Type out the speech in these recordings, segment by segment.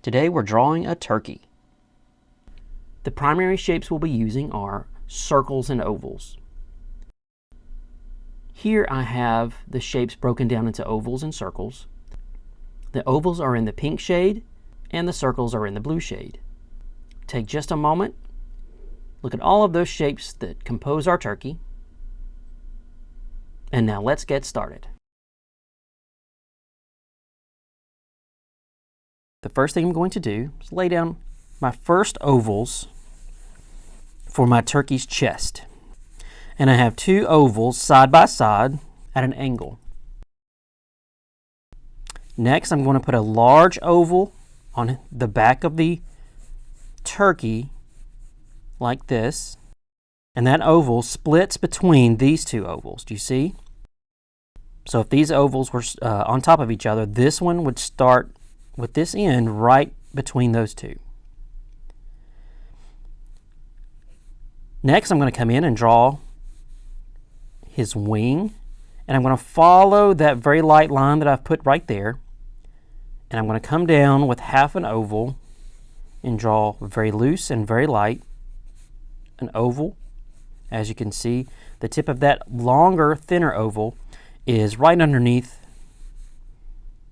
Today we're drawing a turkey. The primary shapes we'll be using are circles and ovals. Here I have the shapes broken down into ovals and circles. The ovals are in the pink shade and the circles are in the blue shade. Take just a moment, look at all of those shapes that compose our turkey, and now let's get started. The first thing I'm going to do is lay down my first ovals for my turkey's chest. And I have two ovals side by side at an angle. Next, I'm going to put a large oval on the back of the turkey like this. And that oval splits between these two ovals. Do you see? So if these ovals were on top of each other, this one would start with this end right between those two. Next, I'm going to come in and draw his wing, and I'm going to follow that very light line that I've put right there, and I'm going to come down with half an oval and draw very loose and very light an oval. As you can see, the tip of that longer, thinner oval is right underneath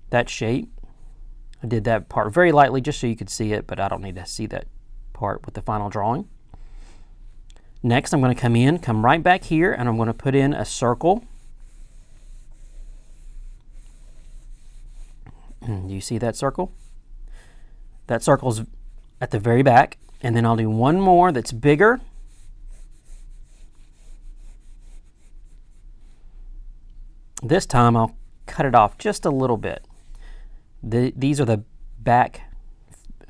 that shape. I did that part very lightly just so you could see it, but I don't need to see that part with the final drawing. Next, I'm going to come right back here, and I'm going to put in a circle. Do you see that circle? That circle's at the very back, and then I'll do one more that's bigger. This time I'll cut it off just a little bit. These are the back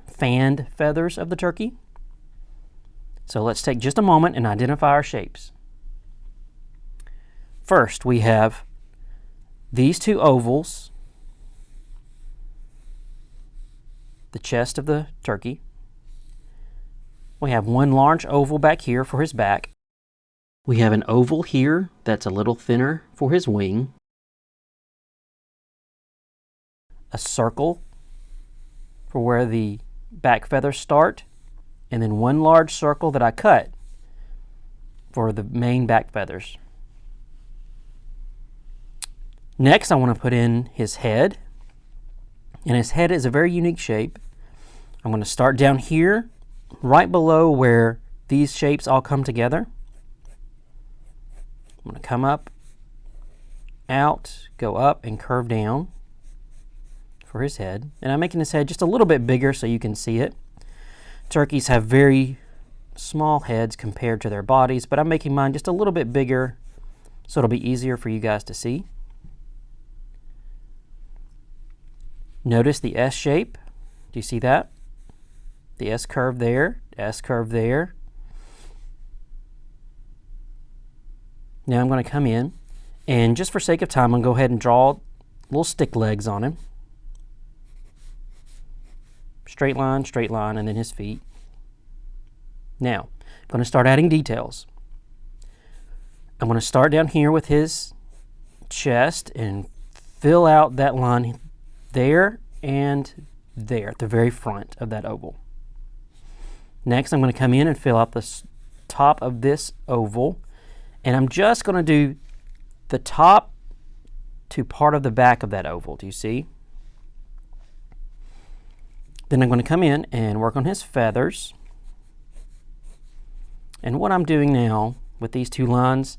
fanned feathers of the turkey. So let's take just a moment and identify our shapes. First, we have these two ovals, the chest of the turkey. We have one large oval back here for his back. We have an oval here that's a little thinner for his wing. A circle for where the back feathers start, and then one large circle that I cut for the main back feathers. Next, I want to put in his head, and his head is a very unique shape. I'm going to start down here, right below where these shapes all come together. I'm going to come up, out, go up, and curve down for his head. And I'm making his head just a little bit bigger so you can see it. Turkeys have very small heads compared to their bodies, but I'm making mine just a little bit bigger so it'll be easier for you guys to see. Notice the S shape. Do you see that? The S curve there, S curve there. Now I'm going to come in, and just for sake of time, I'm going to go ahead and draw little stick legs on him. Straight line, and then his feet. Now, I'm going to start adding details. I'm going to start down here with his chest and fill out that line there and there at the very front of that oval. Next, I'm going to come in and fill out the top of this oval, and I'm just going to do the top to part of the back of that oval. Do you see? Then I'm going to come in and work on his feathers. And what I'm doing now with these two lines,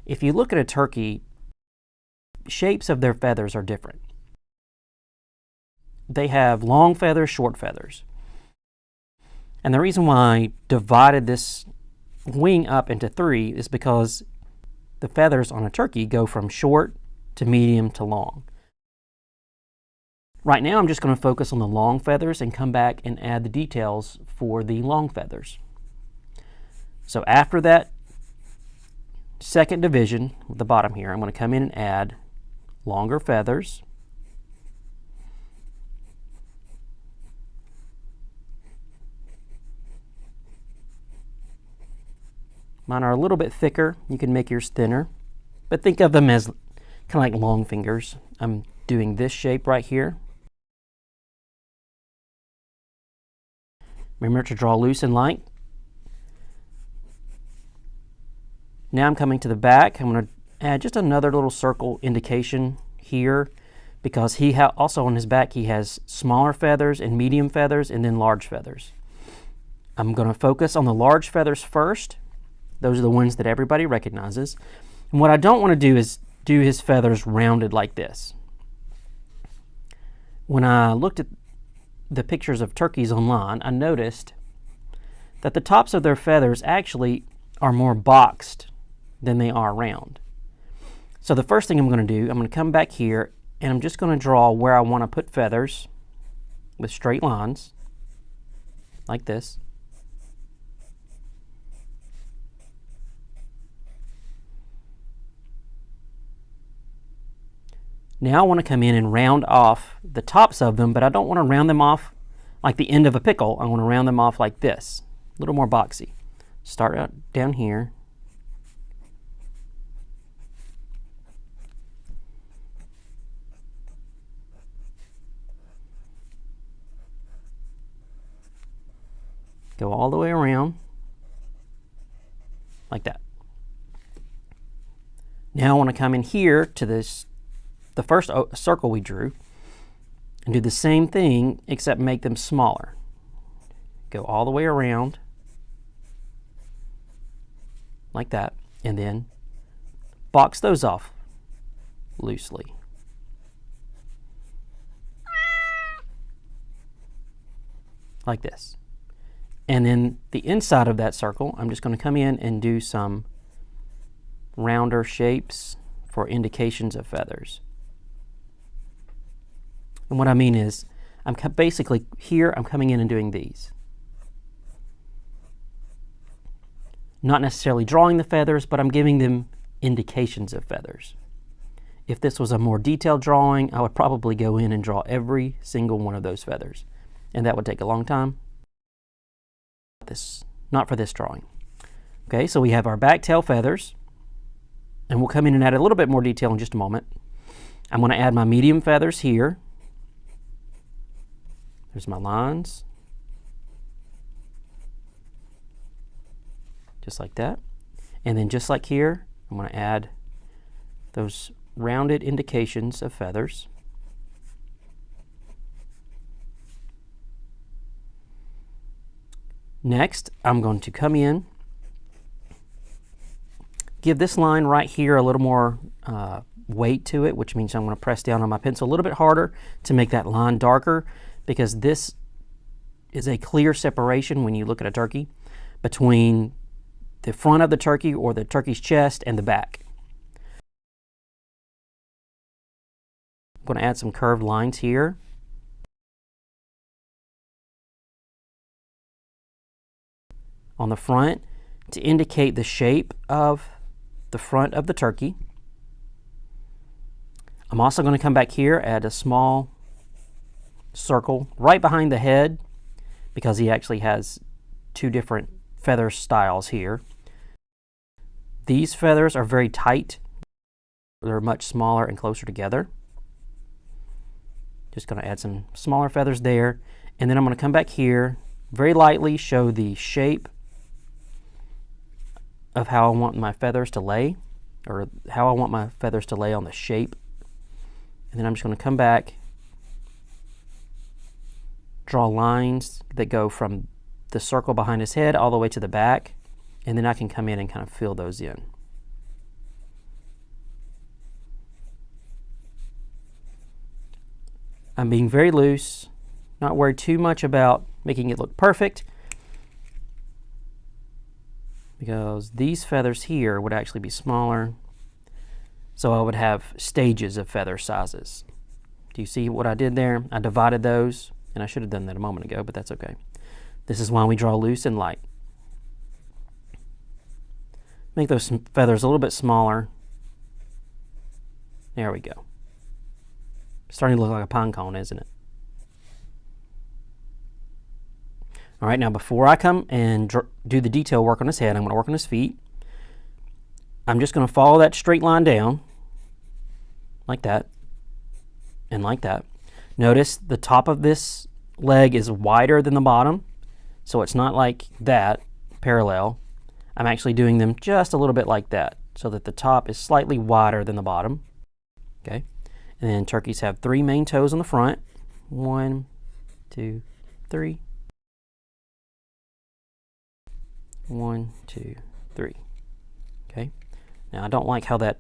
if you look at a turkey, shapes of their feathers are different. They have long feathers, short feathers. And the reason why I divided this wing up into three is because the feathers on a turkey go from short to medium to long. Right now I'm just going to focus on the long feathers and come back and add the details for the long feathers. So after that second division at the bottom here, I'm going to come in and add longer feathers. Mine are a little bit thicker. You can make yours thinner, but think of them as kind of like long fingers. I'm doing this shape right here. Remember to draw loose and light. Now I'm coming to the back. I'm going to add just another little circle indication here, because he also on his back he has smaller feathers and medium feathers and then large feathers. I'm going to focus on the large feathers first. Those are the ones that everybody recognizes. And what I don't want to do is do his feathers rounded like this. When I looked at the pictures of turkeys online, I noticed that the tops of their feathers actually are more boxed than they are round. So the first thing I'm going to do, I'm going to come back here and I'm just going to draw where I want to put feathers with straight lines like this. Now I want to come in and round off the tops of them, but I don't want to round them off like the end of a pickle. I want to round them off like this, a little more boxy. Start out down here. Go all the way around like that. Now I want to come in here to the first circle we drew and do the same thing except make them smaller. Go all the way around like that and then box those off loosely. Like this. And then the inside of that circle, I'm just going to come in and do some rounder shapes for indications of feathers. And what I mean is, I'm basically here, I'm coming in and doing these. Not necessarily drawing the feathers, but I'm giving them indications of feathers. If this was a more detailed drawing, I would probably go in and draw every single one of those feathers. And that would take a long time. Not for this drawing. Okay, so we have our back tail feathers, and we'll come in and add a little bit more detail in just a moment. I'm going to add my medium feathers here. There's my lines. Just like that. And then just like here, I'm going to add those rounded indications of feathers. Next, I'm going to come in, give this line right here a little more weight to it, which means I'm going to press down on my pencil a little bit harder to make that line darker, because this is a clear separation when you look at a turkey between the front of the turkey or the turkey's chest and the back. I'm going to add some curved lines here. On the front to indicate the shape of the front of the turkey. I'm also going to come back here, add a small circle right behind the head, because he actually has two different feather styles here. These feathers are very tight. They're much smaller and closer together. Just going to add some smaller feathers there, and then I'm going to come back here, very lightly show the shape of how I want my feathers to lay, or how I want my feathers to lay on the shape. And then I'm just going to come back, draw lines that go from the circle behind his head all the way to the back, and then I can come in and kind of fill those in. I'm being very loose, not worried too much about making it look perfect, because these feathers here would actually be smaller, so I would have stages of feather sizes. Do you see what I did there? I divided those, and I should have done that a moment ago, but that's okay. This is why we draw loose and light. Make those feathers a little bit smaller. There we go. Starting to look like a pine cone, isn't it? All right, now before I come and do the detail work on his head, I'm going to work on his feet. I'm just going to follow that straight line down, like that, and like that. Notice the top of this leg is wider than the bottom, So it's not like that, parallel. I'm actually doing them just a little bit like that, so that the top is slightly wider than the bottom. Okay, and then turkeys have 3 main toes on the front. 1, 2, 3. 1, 2, 3. Okay, now I don't like how that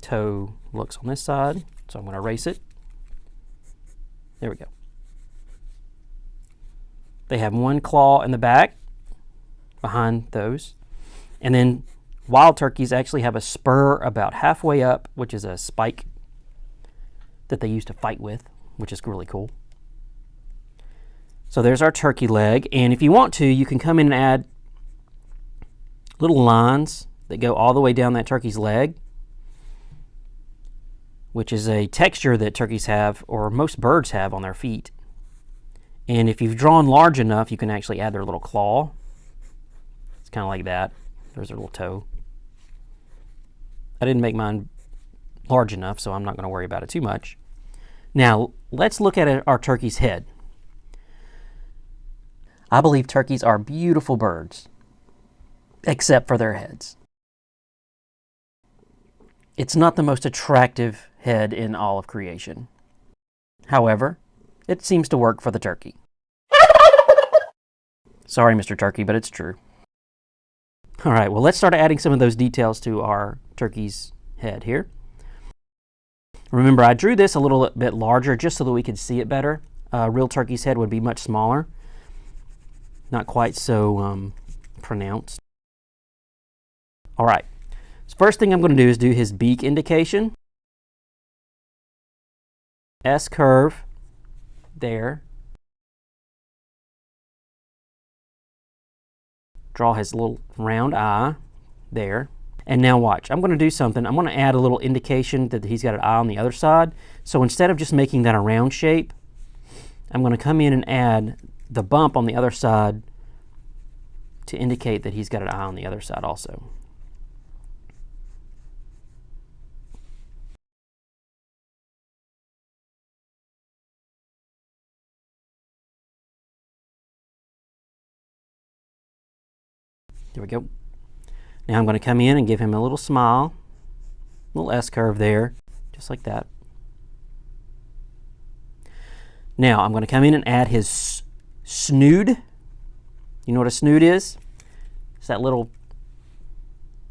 toe looks on this side, so I'm going to erase it. There we go. They have 1 claw in the back behind those. And then wild turkeys actually have a spur about halfway up, which is a spike that they use to fight with, which is really cool. So there's our turkey leg. And if you want to, you can come in and add little lines that go all the way down that turkey's leg, which is a texture that turkeys have, or most birds have, on their feet. And if you've drawn large enough, you can actually add their little claw. It's kind of like that. There's their little toe. I didn't make mine large enough, so I'm not going to worry about it too much. Now, let's look at our turkey's head. I believe turkeys are beautiful birds, except for their heads. It's not the most attractive head in all of creation. However, it seems to work for the turkey. Sorry, Mr. Turkey, but it's true. All right, well, let's start adding some of those details to our turkey's head here. Remember, I drew this a little bit larger just so that we could see it better. A real turkey's head would be much smaller, not quite so pronounced. All right, so first thing I'm going to do is do his beak indication. S-curve there. Draw his little round eye there. And now watch, I'm going to do something. I'm going to add a little indication that he's got an eye on the other side. So instead of just making that a round shape, I'm going to come in and add the bump on the other side to indicate that he's got an eye on the other side also. There we go. Now I'm going to come in and give him a little smile, little S-curve there, just like that. Now I'm going to come in and add his snood. You know what a snood is? It's that little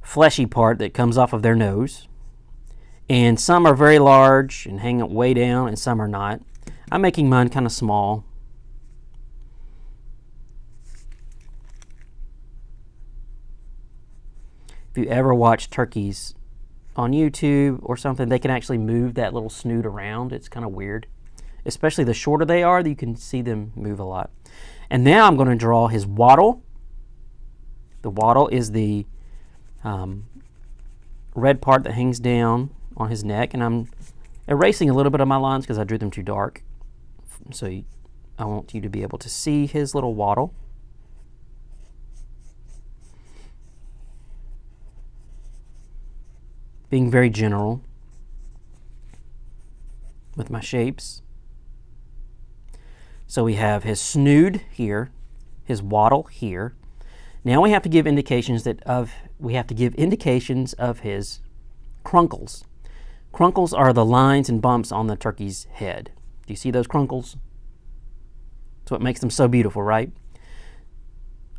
fleshy part that comes off of their nose. And some are very large and hang way down, and some are not. I'm making mine kind of small. If you ever watch turkeys on YouTube or something, they can actually move that little snoot around. It's kind of weird. Especially the shorter they are, you can see them move a lot. And now I'm going to draw his wattle. The wattle is the red part that hangs down on his neck. And I'm erasing a little bit of my lines because I drew them too dark. So I want you to be able to see his little wattle. Being very general with my shapes. So we have his snood here, his wattle here. Now we have to give indications of his crunkles. Crunkles are the lines and bumps on the turkey's head. Do you see those crunkles? That's what makes them so beautiful, right?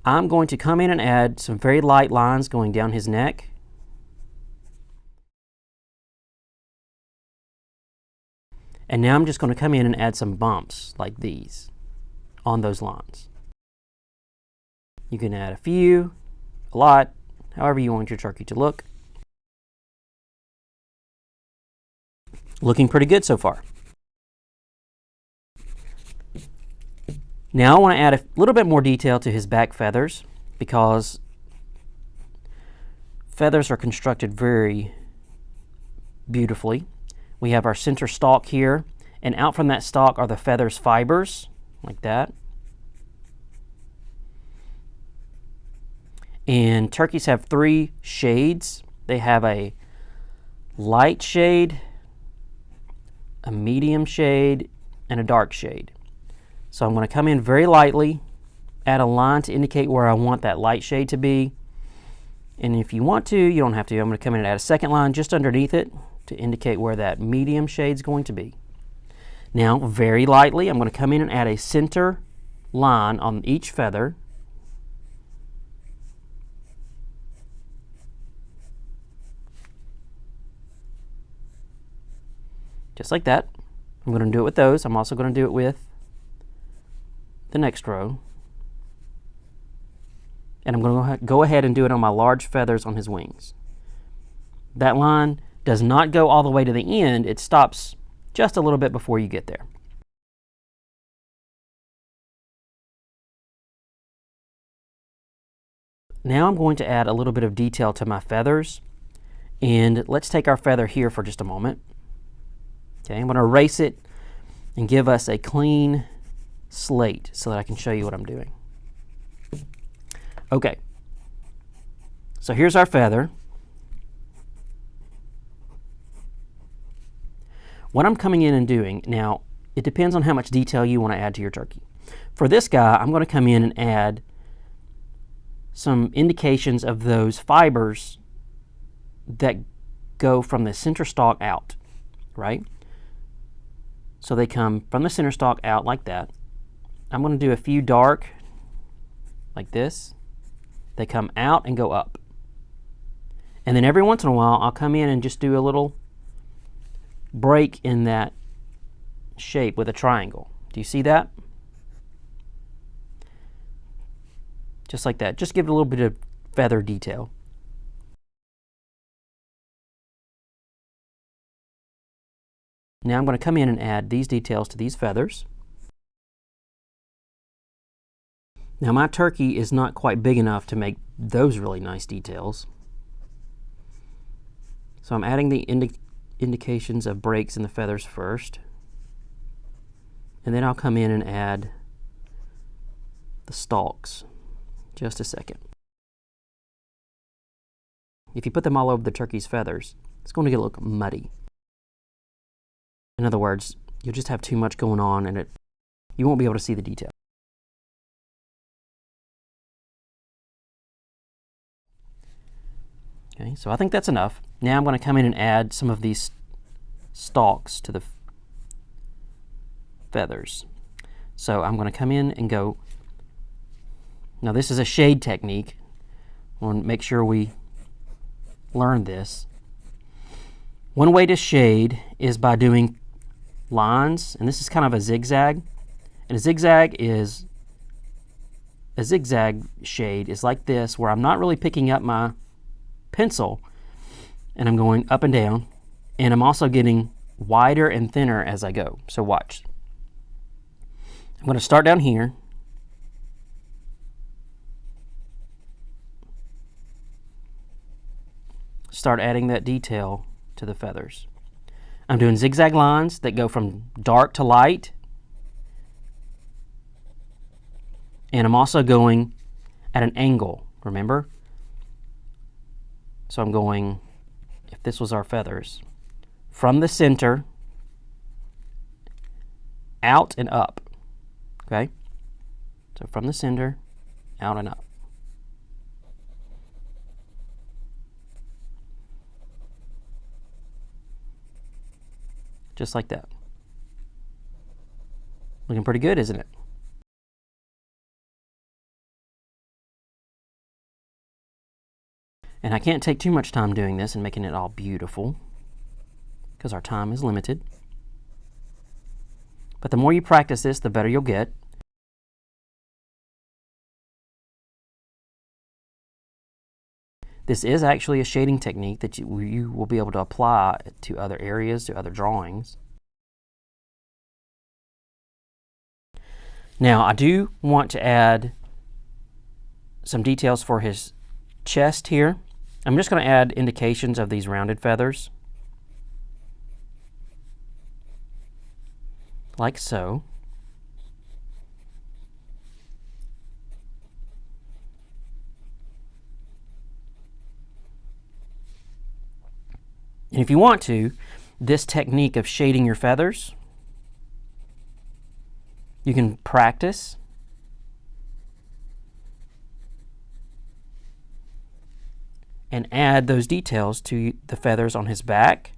I'm going to come in and add some very light lines going down his neck. And now I'm just going to come in and add some bumps like these on those lines. You can add a few, a lot, however you want your turkey to look. Looking pretty good so far. Now I want to add a little bit more detail to his back feathers because feathers are constructed very beautifully. We have our center stalk here, and out from that stalk are the feathers fibers, like that. And turkeys have 3 shades. They have a light shade, a medium shade, and a dark shade. So I'm going to come in very lightly, add a line to indicate where I want that light shade to be. And if you want to, you don't have to. I'm going to come in and add a second line just underneath it to indicate where that medium shade's going to be. Now, very lightly, I'm going to come in and add a center line on each feather. Just like that. I'm going to do it with those. I'm also going to do it with the next row. And I'm going to go ahead and do it on my large feathers on his wings. That line does not go all the way to the end. It stops just a little bit before you get there. Now I'm going to add a little bit of detail to my feathers. And let's take our feather here for just a moment. Okay, I'm going to erase it and give us a clean slate so that I can show you what I'm doing. Okay, so here's our feather. What I'm coming in and doing, now it depends on how much detail you want to add to your turkey. For this guy, I'm going to come in and add some indications of those fibers that go from the center stalk out, right? So they come from the center stalk out like that. I'm going to do a few dark like this. They come out and go up. And then every once in a while, I'll come in and just do a little break in that shape with a triangle. Do you see that? Just like that. Just give it a little bit of feather detail. Now I'm going to come in and add these details to these feathers. Now my turkey is not quite big enough to make those really nice details. So I'm adding the indications of breaks in the feathers first. And then I'll come in and add the stalks. Just a second. If you put them all over the turkey's feathers, it's going to look muddy. In other words, you'll just have too much going on and you won't be able to see the detail. Okay, so I think that's enough. Now I'm going to come in and add some of these stalks to the feathers. So I'm going to come in and go. Now this is a shade technique. I want to make sure we learn this. One way to shade is by doing lines, and this is kind of a zigzag. And a zigzag shade is like this, where I'm not really picking up my pencil and I'm going up and down, and I'm also getting wider and thinner as I go. So watch. I'm going to start down here. Start adding that detail to the feathers. I'm doing zigzag lines that go from dark to light. And I'm also going at an angle, remember? So I'm going, if this was our feathers, from the center, out and up, okay? So from the center, out and up. Just like that. Looking pretty good, isn't it? And I can't take too much time doing this and making it all beautiful because our time is limited. But the more you practice this, the better you'll get. This is actually a shading technique that you will be able to apply to other areas, to other drawings. Now, I do want to add some details for his chest here. I'm just going to add indications of these rounded feathers, like so. And if you want to, this technique of shading your feathers, you can practice and add those details to the feathers on his back,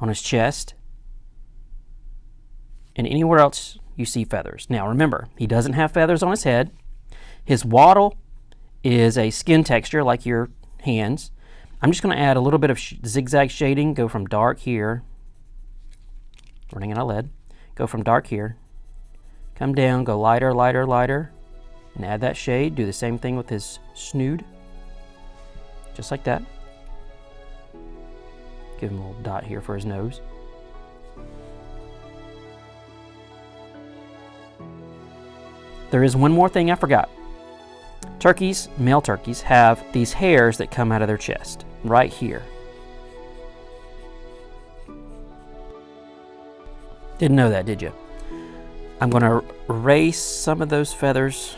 on his chest, and anywhere else you see feathers. Now remember, he doesn't have feathers on his head. His wattle is a skin texture like your hands. I'm just going to add a little bit of zigzag shading, go from dark here, running out of lead, go from dark here, come down, go lighter, lighter, lighter, and add that shade. Do the same thing with his snood, just like that. Give him a little dot here for his nose. There is one more thing I forgot. Turkeys, male turkeys, have these hairs that come out of their chest, right here. Didn't know that, did you? I'm going to erase some of those feathers.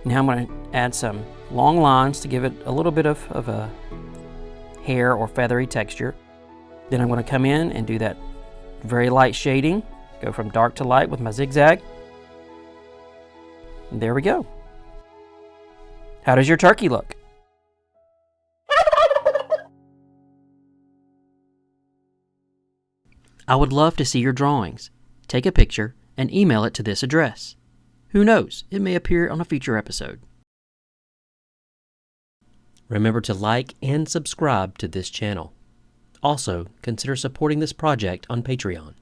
Now I'm going to add some long lines to give it a little bit of a hair or feathery texture. Then I'm going to come in and do that very light shading. Go from dark to light with my zigzag. And there we go. How does your turkey look? I would love to see your drawings. Take a picture and email it to this address. Who knows, it may appear on a future episode. Remember to like and subscribe to this channel. Also, consider supporting this project on Patreon.